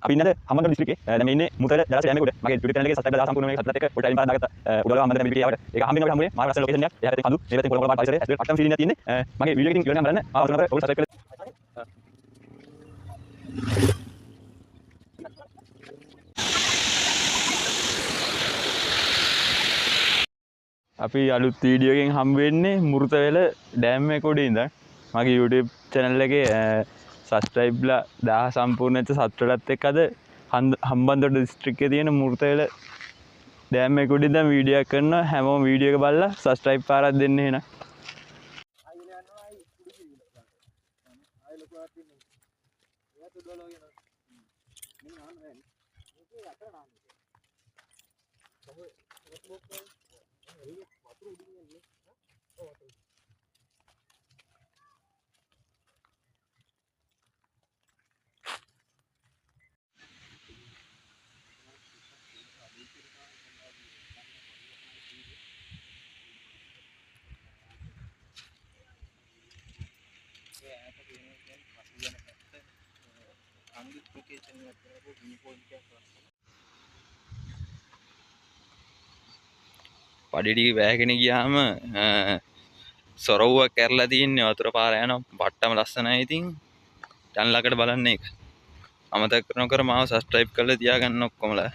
අපි ඉන්නද හම්බන්තොට දිස්ත්‍රික්කේ දැන් මේ ඉන්නේ මුතල ජලාශය ඩෑම් එකේ උඩ මගේ YouTube channel එකේ subscribe කරලා සම්පූර්ණ මේක සබ්ස්ක්‍රයිබ් එක පොඩ්ඩක් ලින්ක් දාගත්තා උඩවල හම්බන්තොට මේ වීඩියෝ එකට ඒක හම්බෙන්න හම්බුනේ මාව රසල ලොකේෂන් එකක් එහා පැත්තේ කඳු මේ පැත්තේ කොළ කොළ පාට පරිසරය ඇතුලේ අට්ටම් ෆීලින් එකක් තියෙන්නේ මගේ වීඩියෝ එකකින් ඉවර කරන්න මාව වතුනකට ඔයගොල්ලෝ subscribe කරලා අපි අලුත් වීඩියෝ එකකින් හම්බ වෙන්නේ මුර්තවැල ඩෑම් එක උඩ ඉඳන් මගේ YouTube channel එකේ subscribeලා 1000 සම්පූර්ණ වෙච්ච සබ්ස්ක්‍රයිබර්ලත් එක්ක අද හම්බන්තොට දිස්ත්‍රික්කයේ තියෙන මුර්තවැල ඩෑම් එක උඩ ඉඳන් වීඩියෝ එක කරනවා හැමෝම වීඩියෝ එක බලලා subscribe පාරක් දෙන්න එහෙනම් පඩිටි වැහගෙන ගියාම සොරවුවක් කැරලා තියෙන්නේ වතුර පාර යනවා බට්ටම ලස්සනයි ඉතින් channel එකට බලන්න ඒක අමතක කරනකර මාව subscribe කරලා තියාගන්න ඔක්කොමලා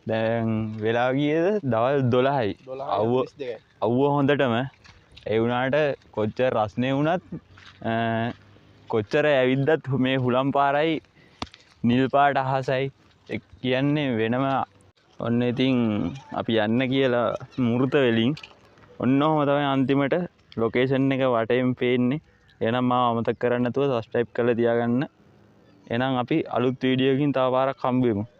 දැන් වෙලා ගියේද දවල් 12යි අවුව හොඳටම ඒ වුණාට කොච්චර රස්නේ වුණත් කොච්චර ඇවිද්දත් මේ හුලම් පාරයි නිල් පාට අහසයි කියන්නේ වෙනම ඔන්න ඉතින් අපි යන්න කියලා මුර්ත වෙලින් ඔන්න ඔහම තමයි අන්තිමට ලොකේෂන් එක වටේම පේන්නේ එහෙනම් මාව අමතක කරන්න නැතුව subscribe කරලා තියාගන්න එහෙනම් අපි අලුත් වීඩියෝ එකකින් තව පාරක් හම්බ වෙමු